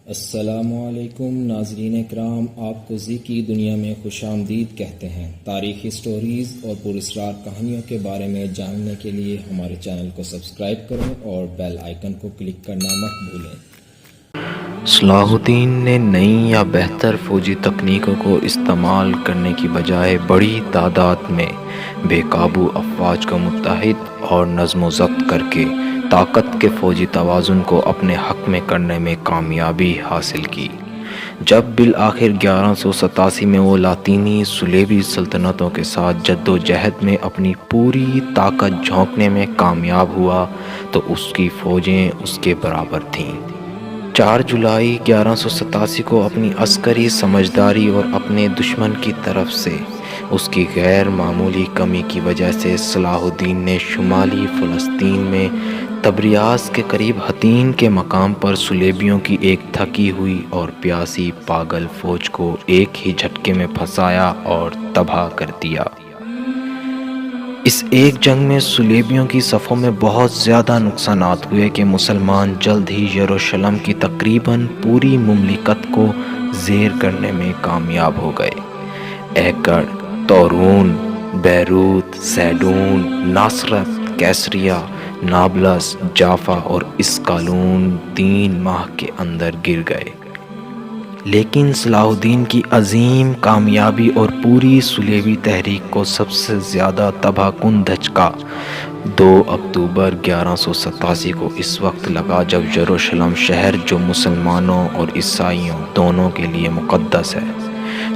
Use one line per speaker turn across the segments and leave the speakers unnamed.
السلام علیکم ناظرین کرام، آپ کو زی کی دنیا میں خوش آمدید کہتے ہیں۔ تاریخی سٹوریز اور پراسرار کہانیوں کے بارے میں جاننے کے لیے ہمارے چینل کو سبسکرائب کریں اور بیل آئیکن کو کلک کرنا مت بھولیں۔
صلاح الدین نے نئی یا بہتر فوجی تکنیکوں کو استعمال کرنے کی بجائے بڑی تعداد میں بے قابو افواج کو متحد اور نظم و ضبط کر کے طاقت کے فوجی توازن کو اپنے حق میں کرنے میں کامیابی حاصل کی۔ جب بالآخر 1187 میں وہ لاطینی صلیبی سلطنتوں کے ساتھ جد و جہد میں اپنی پوری طاقت جھونکنے میں کامیاب ہوا تو اس کی فوجیں اس کے برابر تھیں۔ 4 جولائی 1187 کو اپنی عسکری سمجھداری اور اپنے دشمن کی طرف سے اس کی غیر معمولی کمی کی وجہ سے صلاح الدین نے شمالی فلسطین میں طبریاس کے قریب حطین کے مقام پر صلیبیوں کی ایک تھکی ہوئی اور پیاسی پاگل فوج کو ایک ہی جھٹکے میں پھنسایا اور تباہ کر دیا۔ اس ایک جنگ میں صلیبیوں کی صفوں میں بہت زیادہ نقصانات ہوئے کہ مسلمان جلد ہی یروشلم کی تقریباً پوری مملکت کو زیر کرنے میں کامیاب ہو گئے۔ ایکڑ، تورون، بیروت، سیڈون، ناصرت، کیسریا، نابلس، جافا اور اسکالون 3 ماہ کے اندر گر گئے۔ لیکن صلاح الدین کی عظیم کامیابی اور پوری صلیبی تحریک کو سب سے زیادہ تباہ کن دھچکا 2 اکتوبر 1187 کو اس وقت لگا جب یروشلم شہر، جو مسلمانوں اور عیسائیوں دونوں کے لیے مقدس ہے،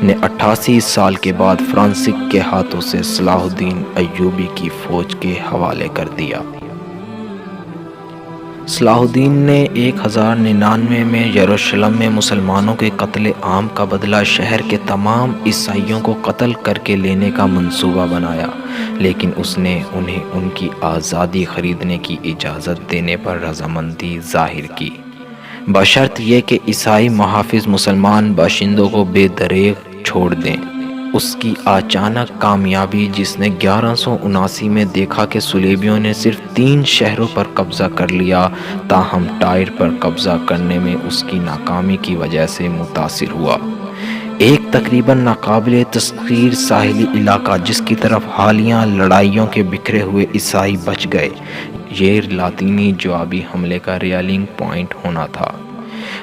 نے 88 سال کے بعد فرانسس کے ہاتھوں سے صلاح الدین ایوبی کی فوج کے حوالے کر دیا۔ صلاح الدین نے 1099 میں یروشلم میں مسلمانوں کے قتل عام کا بدلہ شہر کے تمام عیسائیوں کو قتل کر کے لینے کا منصوبہ بنایا، لیکن اس نے انہیں ان کی آزادی خریدنے کی اجازت دینے پر رضامندی ظاہر کی، بشرط یہ کہ عیسائی محافظ مسلمان باشندوں کو بے دریغ چھوڑ دیں۔ اس کی اچانک کامیابی، جس نے 1179 میں دیکھا کہ صلیبیوں نے صرف 3 شہروں پر قبضہ کر لیا، تاہم ٹائر پر قبضہ کرنے میں اس کی ناکامی کی وجہ سے متاثر ہوا۔ ایک تقریباً ناقابل تسخیر ساحلی علاقہ جس کی طرف حالیہ لڑائیوں کے بکھرے ہوئے عیسائی بچ گئے، یہ لاطینی جوابی حملے کا ریلنگ پوائنٹ ہونا تھا۔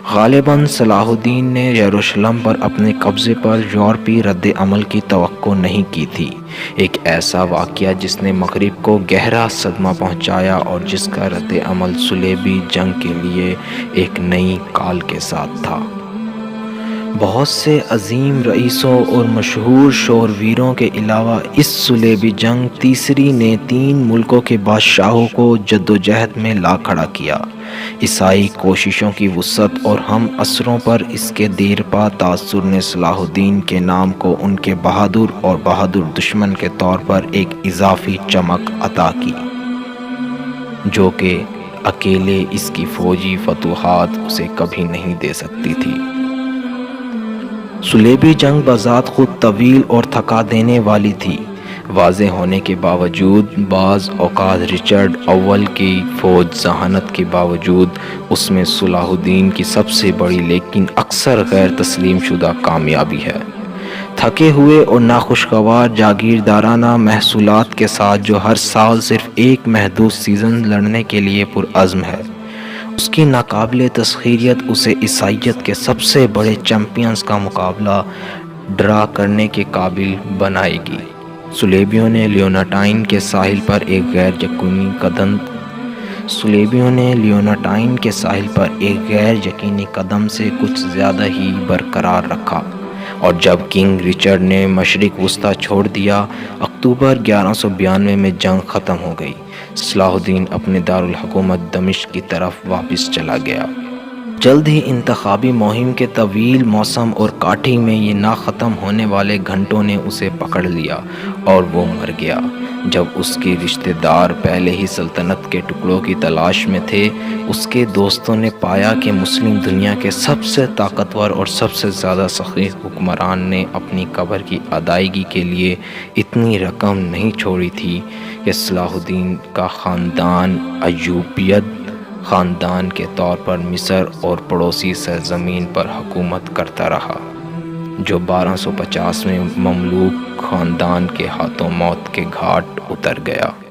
غالباً صلاح الدین نے یروشلم پر اپنے قبضے پر یورپی رد عمل کی توقع نہیں کی تھی، ایک ایسا واقعہ جس نے مغرب کو گہرا صدمہ پہنچایا اور جس کا رد عمل صلیبی جنگ کے لیے ایک نئی کال کے ساتھ تھا۔ بہت سے عظیم رئیسوں اور مشہور شورویروں کے علاوہ اس صلیبی جنگ تیسری نے 3 ملکوں کے بادشاہوں کو جدوجہد میں لا کھڑا کیا۔ عیسائی کوششوں کی وسعت اور ہم عصروں پر اس کے دیرپا تاثر نے صلاح الدین کے نام کو ان کے بہادر اور بہادر دشمن کے طور پر ایک اضافی چمک عطا کی، جو کہ اکیلے اس کی فوجی فتوحات اسے کبھی نہیں دے سکتی تھی۔ صلیبی جنگ بذات خود طویل اور تھکا دینے والی تھی۔ واضح ہونے کے باوجود، بعض اوقات رچرڈ اول کی فوج ذہانت کے باوجود، اس میں صلاح الدین کی سب سے بڑی لیکن اکثر غیر تسلیم شدہ کامیابی ہے۔ تھکے ہوئے اور ناخوشگوار جاگیردارانہ محصولات کے ساتھ، جو ہر سال صرف ایک محدود سیزن لڑنے کے لیے پرعزم ہے، اس کی ناقابل تسخیریت اسے عیسائیت کے سب سے بڑے چیمپئنز کا مقابلہ ڈرا کرنے کے قابل بنائے گی۔ صلیبیوں نے لیوناٹائن کے ساحل پر ایک غیر یقینی قدم سے کچھ زیادہ ہی برقرار رکھا، اور جب کنگ رچرڈ نے مشرق وسطی چھوڑ دیا، اکتوبر 1192 میں جنگ ختم ہو گئی۔ صلاح الدین اپنے دارالحکومت دمشق کی طرف واپس چلا گیا۔ جلد ہی انتخابی مہم کے طویل موسم اور کاٹھی میں یہ نہ ختم ہونے والے گھنٹوں نے اسے پکڑ لیا اور وہ مر گیا۔ جب اس کے رشتہ دار پہلے ہی سلطنت کے ٹکڑوں کی تلاش میں تھے، اس کے دوستوں نے پایا کہ مسلم دنیا کے سب سے طاقتور اور سب سے زیادہ سخی حکمران نے اپنی قبر کی ادائیگی کے لیے اتنی رقم نہیں چھوڑی تھی کہ صلاح الدین کا خاندان ایوبیت خاندان کے طور پر مصر اور پڑوسی سرزمین پر حکومت کرتا رہا، جو 1250 میں مملوک خاندان کے ہاتھوں موت کے گھاٹ اتر گیا۔